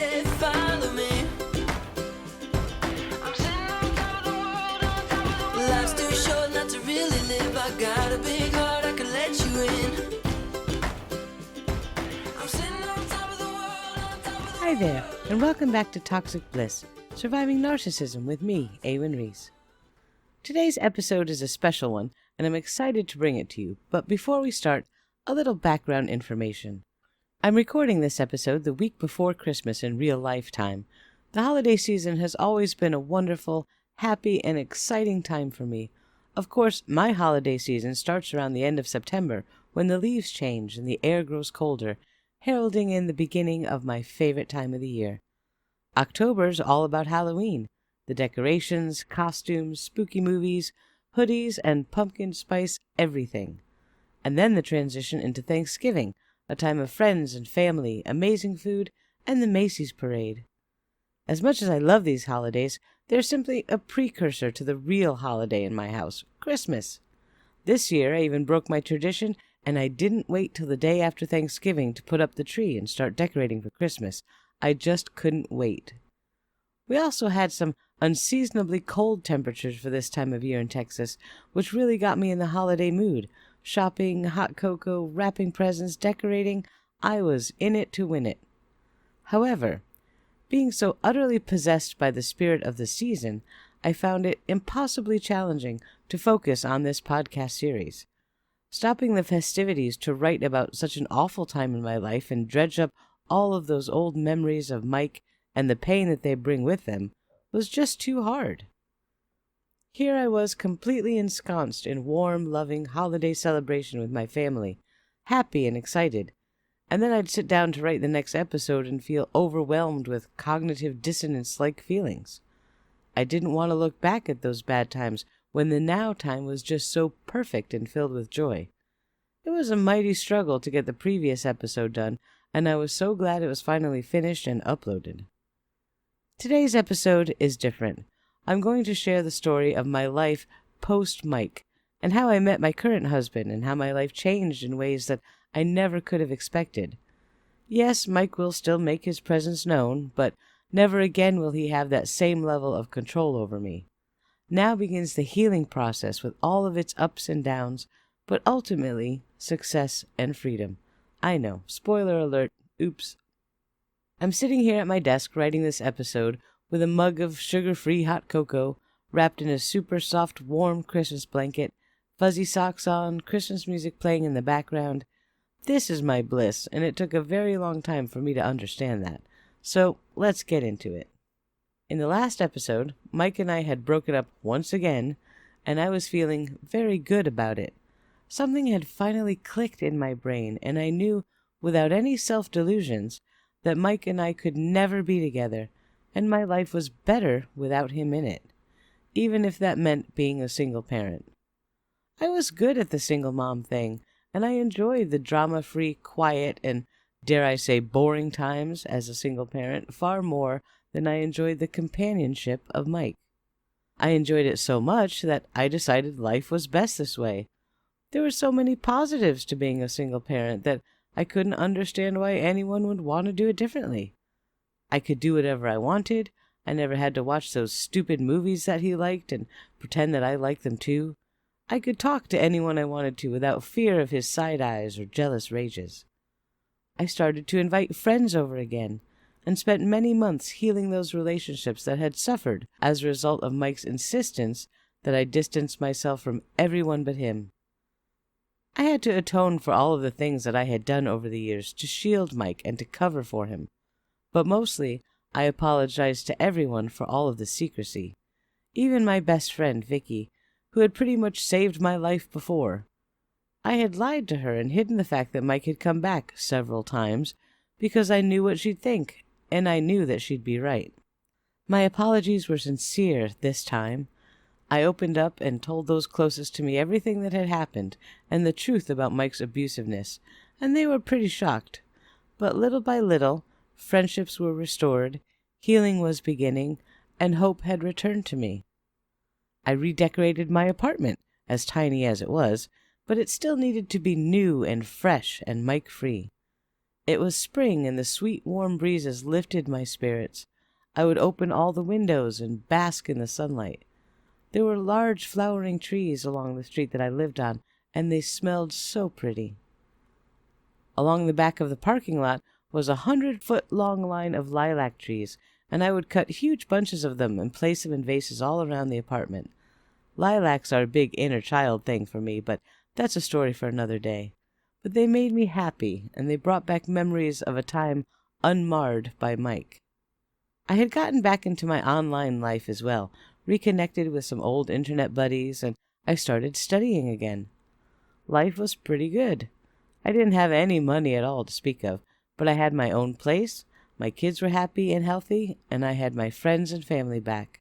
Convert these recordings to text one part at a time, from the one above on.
say follow me. I'm sitting on top of the world, on top of the world. Life's too short not to really live. I got a big heart, I can let you in. I'm sitting on top of the world, on top of the Hi there, and welcome back to Toxic Bliss, Surviving Narcissism with me, Awen Reese. Today's episode is a special one, and I'm excited to bring it to you. But before we start, a little background information. I'm recording this episode the week before Christmas in real life time. The holiday season has always been a wonderful, happy, and exciting time for me. Of course, my holiday season starts around the end of September, when the leaves change and the air grows colder, heralding in the beginning of my favorite time of the year. October's all about Halloween. The decorations, costumes, spooky movies, hoodies, and pumpkin spice everything. And then the transition into Thanksgiving, a time of friends and family, amazing food, and the Macy's parade. As much as I love these holidays, they're simply a precursor to the real holiday in my house, Christmas. This year I even broke my tradition, and I didn't wait till the day after Thanksgiving to put up the tree and start decorating for Christmas. I just couldn't wait. We also had some unseasonably cold temperatures for this time of year in Texas, which really got me in the holiday mood. Shopping, hot cocoa, wrapping presents, decorating, I was in it to win it. However, being so utterly possessed by the spirit of the season, I found it impossibly challenging to focus on this podcast series. Stopping the festivities to write about such an awful time in my life and dredge up all of those old memories of Mike and the pain that they bring with them was just too hard. Here I was completely ensconced in warm, loving holiday celebration with my family, happy and excited, and then I'd sit down to write the next episode and feel overwhelmed with cognitive dissonance-like feelings. I didn't want to look back at those bad times when the now time was just so perfect and filled with joy. It was a mighty struggle to get the previous episode done, and I was so glad it was finally finished and uploaded. Today's episode is different. I'm going to share the story of my life post-Mike, and how I met my current husband, and how my life changed in ways that I never could have expected. Yes, Mike will still make his presence known, but never again will he have that same level of control over me. Now begins the healing process with all of its ups and downs, but ultimately success and freedom. I know, spoiler alert, oops. I'm sitting here at my desk writing this episode with a mug of sugar-free hot cocoa, wrapped in a super soft, warm Christmas blanket, fuzzy socks on, Christmas music playing in the background. This is my bliss, and it took a very long time for me to understand that. So let's get into it. In the last episode, Mike and I had broken up once again, and I was feeling very good about it. Something had finally clicked in my brain, and I knew, without any self-delusions, that Mike and I could never be together, and my life was better without him in it, even if that meant being a single parent. I was good at the single mom thing, and I enjoyed the drama-free, quiet, and, dare I say, boring times as a single parent far more than I enjoyed the companionship of Mike. I enjoyed it so much that I decided life was best this way. There were so many positives to being a single parent that I couldn't understand why anyone would want to do it differently. I could do whatever I wanted. I never had to watch those stupid movies that he liked and pretend that I liked them too. I could talk to anyone I wanted to without fear of his side eyes or jealous rages. I started to invite friends over again, and spent many months healing those relationships that had suffered as a result of Mike's insistence that I distance myself from everyone but him. I had to atone for all of the things that I had done over the years to shield Mike and to cover for him, but mostly I apologized to everyone for all of the secrecy, even my best friend Vicky, who had pretty much saved my life before. I had lied to her and hidden the fact that Mike had come back several times because I knew what she'd think, and I knew that she'd be right. My apologies were sincere this time. I opened up and told those closest to me everything that had happened and the truth about Mike's abusiveness, and they were pretty shocked. But little by little, friendships were restored, healing was beginning, and hope had returned to me. I redecorated my apartment, as tiny as it was, but it still needed to be new and fresh and Mike-free. It was spring, and the sweet warm breezes lifted my spirits. I would open all the windows and bask in the sunlight. There were large flowering trees along the street that I lived on, and they smelled so pretty. Along the back of the parking lot was a 100-foot-long line of lilac trees, and I would cut huge bunches of them and place them in vases all around the apartment. Lilacs are a big inner child thing for me, but that's a story for another day. But they made me happy, and they brought back memories of a time unmarred by Mike. I had gotten back into my online life as well, reconnected with some old internet buddies, and I started studying again. Life was pretty good. I didn't have any money at all to speak of, but I had my own place, my kids were happy and healthy, and I had my friends and family back.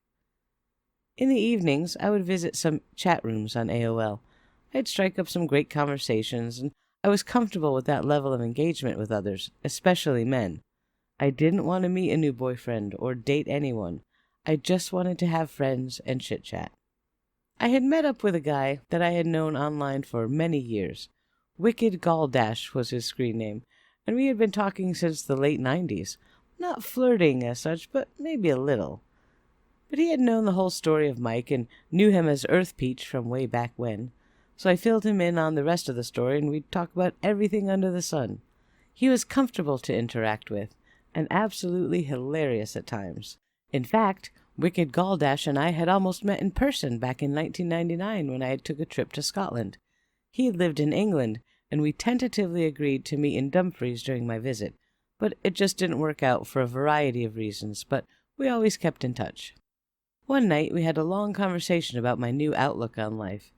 In the evenings, I would visit some chat rooms on AOL. I'd strike up some great conversations, and I was comfortable with that level of engagement with others, especially men. I didn't want to meet a new boyfriend or date anyone. I just wanted to have friends and chit-chat. I had met up with a guy that I had known online for many years. Wicked Galdash was his screen name, and we had been talking since the late 90s. Not flirting as such, but maybe a little. But he had known the whole story of Mike and knew him as Earth Peach from way back when. So I filled him in on the rest of the story, and we'd talk about everything under the sun. He was comfortable to interact with, and absolutely hilarious at times. In fact, Wicked Galdash and I had almost met in person back in 1999 when I had took a trip to Scotland. He had lived in England, and we tentatively agreed to meet in Dumfries during my visit, but it just didn't work out for a variety of reasons, but we always kept in touch. One night we had a long conversation about my new outlook on life.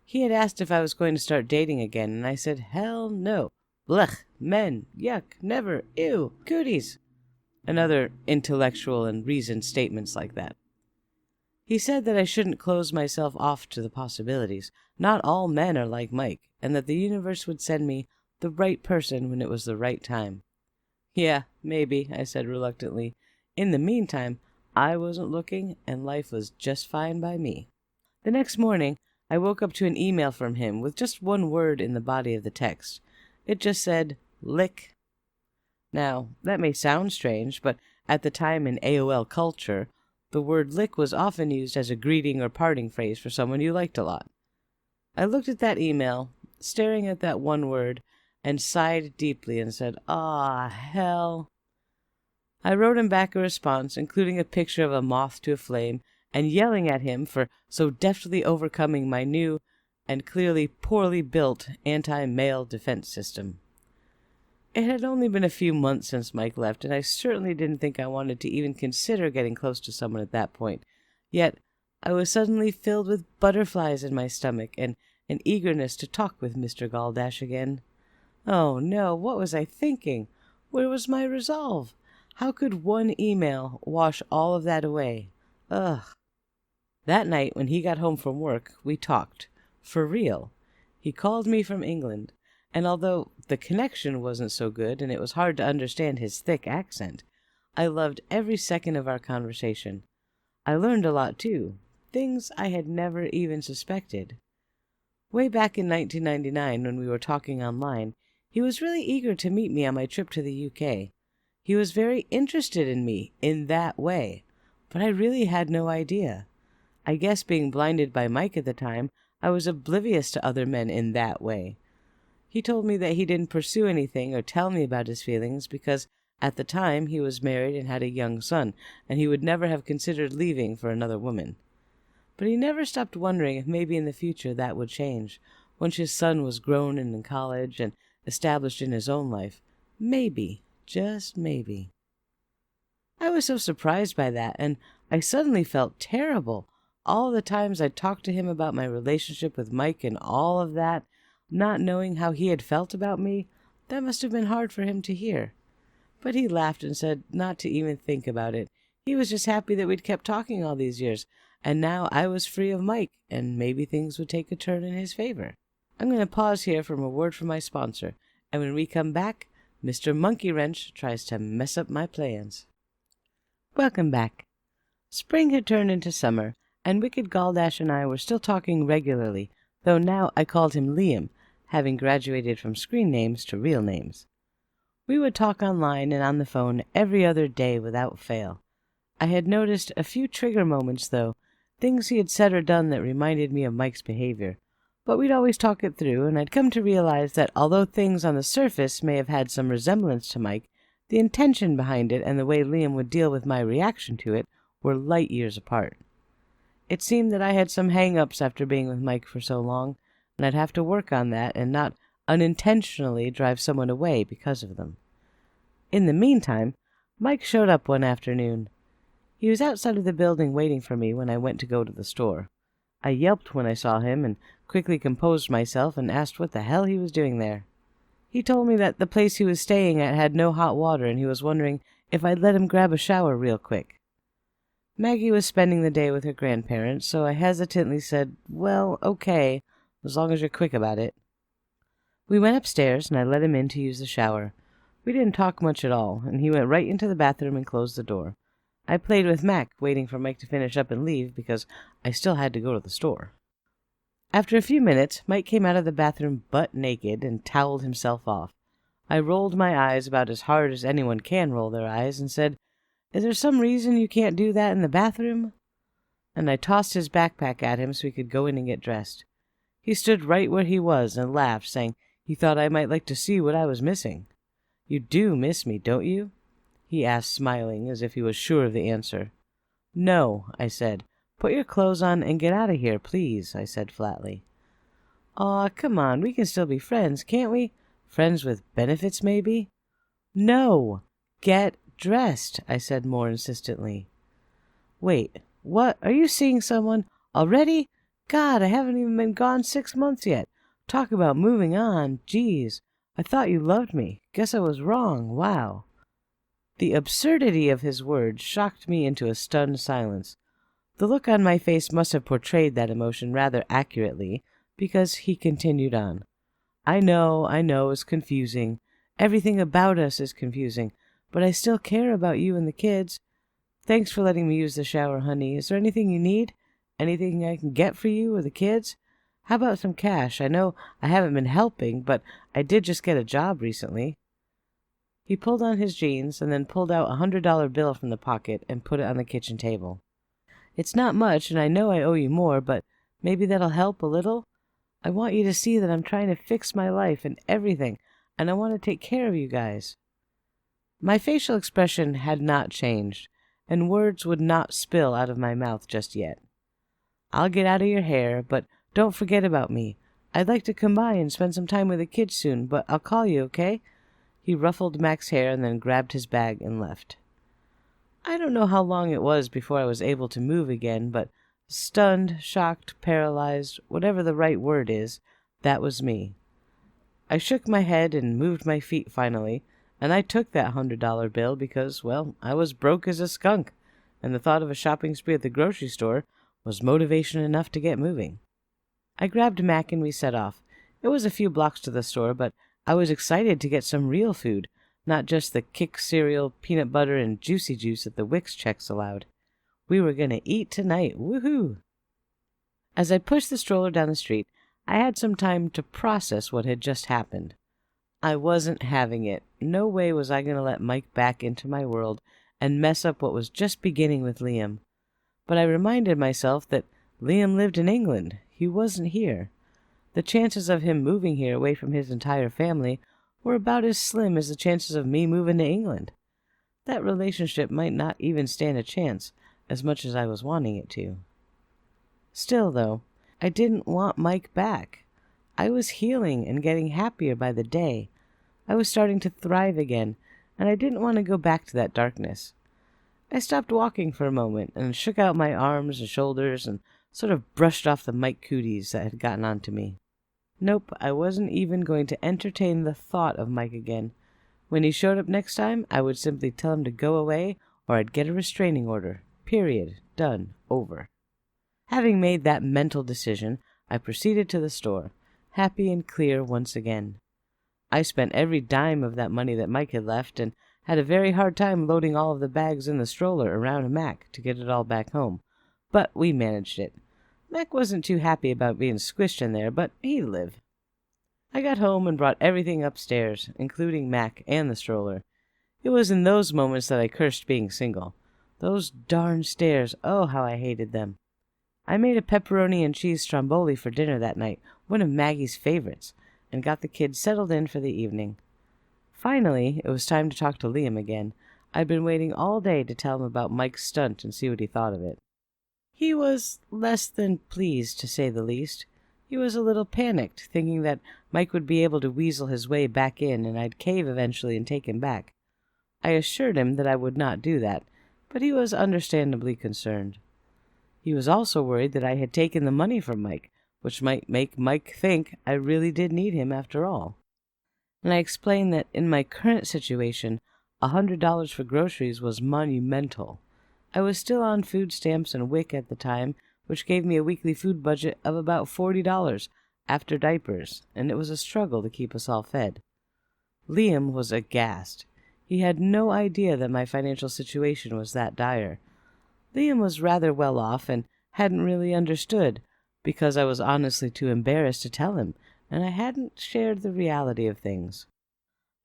He had asked if I was going to start dating again, and I said, hell no. Blech, men, yuck, never, ew, cooties. And other intellectual and reasoned statements like that. He said that I shouldn't close myself off to the possibilities. Not all men are like Mike, and that the universe would send me the right person when it was the right time. Yeah, maybe, I said reluctantly. In the meantime, I wasn't looking, and life was just fine by me. The next morning, I woke up to an email from him with just one word in the body of the text. It just said, lick. Now, that may sound strange, but at the time in AOL culture, the word lick was often used as a greeting or parting phrase for someone you liked a lot. I looked at that email, staring at that one word, and sighed deeply and said, "Ah, hell." I wrote him back a response, including a picture of a moth to a flame, and yelling at him for so deftly overcoming my new and clearly poorly built anti-male defense system. It had only been a few months since Mike left, and I certainly didn't think I wanted to even consider getting close to someone at that point. Yet I was suddenly filled with butterflies in my stomach and an eagerness to talk with Mr. Galdash again. Oh no, what was I thinking? Where was my resolve? How could one email wash all of that away? Ugh. That night, when he got home from work, we talked. For real. He called me from England, and although the connection wasn't so good and it was hard to understand his thick accent, I loved every second of our conversation. I learned a lot, too. Things I had never even suspected. Way back in 1999, when we were talking online, he was really eager to meet me on my trip to the UK. He was very interested in me in that way, but I really had no idea. I guess being blinded by Mike at the time, I was oblivious to other men in that way. He told me that he didn't pursue anything or tell me about his feelings because at the time he was married and had a young son, and he would never have considered leaving for another woman. But he never stopped wondering if maybe in the future that would change, once his son was grown and in college and established in his own life. Maybe, just maybe. I was so surprised by that, and I suddenly felt terrible. All the times I'd talked to him about my relationship with Mike and all of that, not knowing how he had felt about me, that must have been hard for him to hear. But he laughed and said not to even think about it. He was just happy that we'd kept talking all these years, and now I was free of Mike, and maybe things would take a turn in his favor. I'm going to pause here for a word from my sponsor, and when we come back, Mr. Monkey Wrench tries to mess up my plans. Welcome back. Spring had turned into summer, and Wicked Galdash and I were still talking regularly, though now I called him Liam, having graduated from screen names to real names. We would talk online and on the phone every other day without fail. I had noticed a few trigger moments, though, things he had said or done that reminded me of Mike's behavior. But we'd always talk it through, and I'd come to realize that although things on the surface may have had some resemblance to Mike, the intention behind it and the way Liam would deal with my reaction to it were light years apart. It seemed that I had some hang-ups after being with Mike for so long, and I'd have to work on that and not unintentionally drive someone away because of them. In the meantime, Mike showed up one afternoon. He was outside of the building waiting for me when I went to go to the store. I yelped when I saw him and quickly composed myself and asked what the hell he was doing there. He told me that the place he was staying at had no hot water and he was wondering if I'd let him grab a shower real quick. Maggie was spending the day with her grandparents, so I hesitantly said, "Well, okay, as long as you're quick about it." We went upstairs and I let him in to use the shower. We didn't talk much at all, and he went right into the bathroom and closed the door. I played with Mac, waiting for Mike to finish up and leave because I still had to go to the store. After a few minutes, Mike came out of the bathroom butt naked and toweled himself off. I rolled my eyes about as hard as anyone can roll their eyes and said, "Is there some reason you can't do that in the bathroom?" And I tossed his backpack at him so he could go in and get dressed. He stood right where he was and laughed, saying he thought I might like to see what I was missing. "You do miss me, don't you?" he asked, smiling as if he was sure of the answer. "No," I said. "Put your clothes on and get out of here, please," I said flatly. "Aw, come on, we can still be friends, can't we? Friends with benefits, maybe?" "No! Get dressed," I said more insistently. "Wait, what? Are you seeing someone? Already? God, I haven't even been gone 6 months yet. Talk about moving on. Geez, I thought you loved me. Guess I was wrong. Wow." The absurdity of his words shocked me into a stunned silence. The look on my face must have portrayed that emotion rather accurately, because he continued on. I know, it's confusing. Everything about us is confusing, but I still care about you and the kids. Thanks for letting me use the shower, honey. Is there anything you need? Anything I can get for you or the kids? How about some cash? I know I haven't been helping, but I did just get a job recently." He pulled on his jeans and then pulled out a $100 bill from the pocket and put it on the kitchen table. "It's not much, and I know I owe you more, but maybe that'll help a little. I want you to see that I'm trying to fix my life and everything, and I want to take care of you guys." My facial expression had not changed, and words would not spill out of my mouth just yet. "I'll get out of your hair, but don't forget about me. I'd like to come by and spend some time with the kids soon, but I'll call you, okay?" He ruffled Mac's hair and then grabbed his bag and left. I don't know how long it was before I was able to move again, but stunned, shocked, paralyzed, whatever the right word is, that was me. I shook my head and moved my feet finally, and I took that $100 bill because, well, I was broke as a skunk, and the thought of a shopping spree at the grocery store was motivation enough to get moving. I grabbed Mac and we set off. It was a few blocks to the store, but I was excited to get some real food, not just the Kick cereal, peanut butter, and juicy juice that the Wix checks allowed. We were going to eat tonight. Woohoo! As I pushed the stroller down the street, I had some time to process what had just happened. I wasn't having it. No way was I going to let Mike back into my world and mess up what was just beginning with Liam. But I reminded myself that Liam lived in England. He wasn't here. The chances of him moving here away from his entire family were about as slim as the chances of me moving to England. That relationship might not even stand a chance, as much as I was wanting it to. Still, though, I didn't want Mike back. I was healing and getting happier by the day. I was starting to thrive again, and I didn't want to go back to that darkness. I stopped walking for a moment and shook out my arms and shoulders and sort of brushed off the Mike cooties that had gotten onto me. Nope, I wasn't even going to entertain the thought of Mike again. When he showed up next time, I would simply tell him to go away or I'd get a restraining order. Period. Done. Over. Having made that mental decision, I proceeded to the store, happy and clear once again. I spent every dime of that money that Mike had left and had a very hard time loading all of the bags in the stroller around Mac to get it all back home, but we managed it. Mac wasn't too happy about being squished in there, but he'd live. I got home and brought everything upstairs, including Mac and the stroller. It was in those moments that I cursed being single. Those darn stairs, oh, how I hated them. I made a pepperoni and cheese stromboli for dinner that night, one of Maggie's favorites, and got the kids settled in for the evening. Finally, it was time to talk to Liam again. I'd been waiting all day to tell him about Mike's stunt and see what he thought of it. He was less than pleased, to say the least. He was a little panicked, thinking that Mike would be able to weasel his way back in and I'd cave eventually and take him back. I assured him that I would not do that, but he was understandably concerned. He was also worried that I had taken the money from Mike, which might make Mike think I really did need him after all. And I explained that in my current situation, $100 for groceries was monumental. I was still on food stamps and WIC at the time, which gave me a weekly food budget of about $40 after diapers, and it was a struggle to keep us all fed. Liam was aghast. He had no idea that my financial situation was that dire. Liam was rather well off and hadn't really understood, because I was honestly too embarrassed to tell him, and I hadn't shared the reality of things.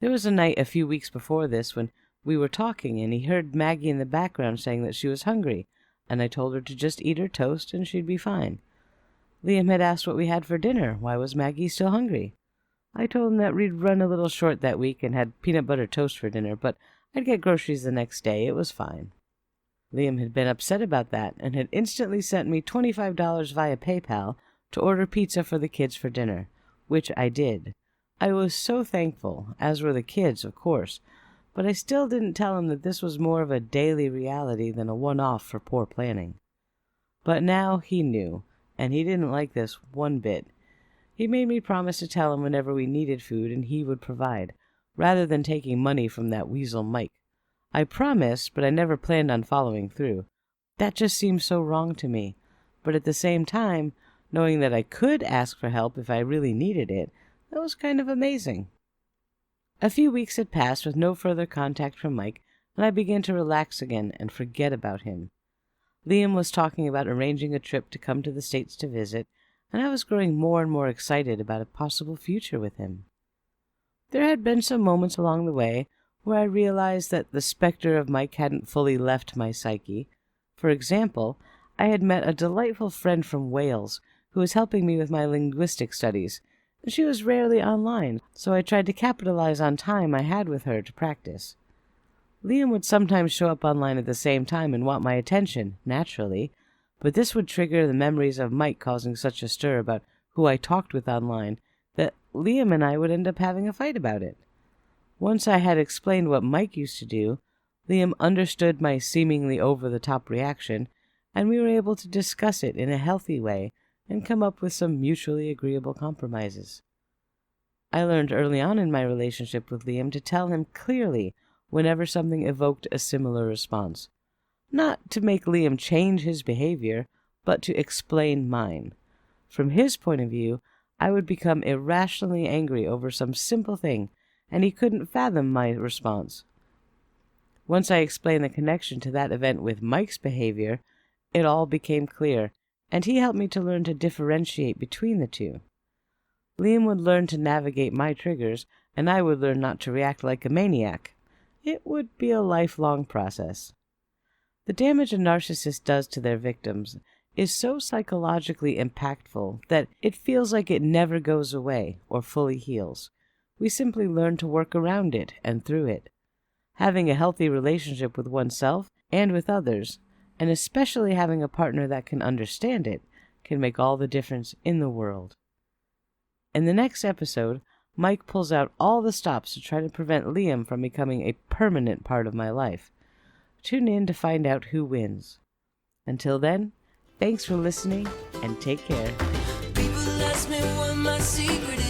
There was a night a few weeks before this when we were talking, and he heard Maggie in the background saying that she was hungry, and I told her to just eat her toast and she'd be fine. Liam had asked what we had for dinner. Why was Maggie still hungry? I told him that we'd run a little short that week and had peanut butter toast for dinner, but I'd get groceries the next day. It was fine. Liam had been upset about that and had instantly sent me $25 via PayPal to order pizza for the kids for dinner, which I did. I was so thankful, as were the kids, of course, but I still didn't tell him that this was more of a daily reality than a one-off for poor planning. But now he knew, and he didn't like this one bit. He made me promise to tell him whenever we needed food and he would provide, rather than taking money from that weasel Mike. I promised, but I never planned on following through. That just seemed so wrong to me. But at the same time, knowing that I could ask for help if I really needed it, that was kind of amazing. A few weeks had passed with no further contact from Mike, and I began to relax again and forget about him. Liam was talking about arranging a trip to come to the States to visit, and I was growing more and more excited about a possible future with him. There had been some moments along the way where I realized that the specter of Mike hadn't fully left my psyche. For example, I had met a delightful friend from Wales who was helping me with my linguistic studies. She was rarely online, so I tried to capitalize on time I had with her to practice. Liam would sometimes show up online at the same time and want my attention, naturally, but this would trigger the memories of Mike causing such a stir about who I talked with online that Liam and I would end up having a fight about it. Once I had explained what Mike used to do, Liam understood my seemingly over-the-top reaction, and we were able to discuss it in a healthy way and come up with some mutually agreeable compromises. I learned early on in my relationship with Liam to tell him clearly whenever something evoked a similar response. Not to make Liam change his behavior, but to explain mine. From his point of view, I would become irrationally angry over some simple thing, and he couldn't fathom my response. Once I explained the connection to that event with Mike's behavior, it all became clear, and he helped me to learn to differentiate between the two. Liam would learn to navigate my triggers, and I would learn not to react like a maniac. It would be a lifelong process. The damage a narcissist does to their victims is so psychologically impactful that it feels like it never goes away or fully heals. We simply learn to work around it and through it. Having a healthy relationship with oneself and with others, and especially having a partner that can understand it, can make all the difference in the world. In the next episode, Mike pulls out all the stops to try to prevent Liam from becoming a permanent part of my life. Tune in to find out who wins. Until then, thanks for listening and take care. People ask me what my secret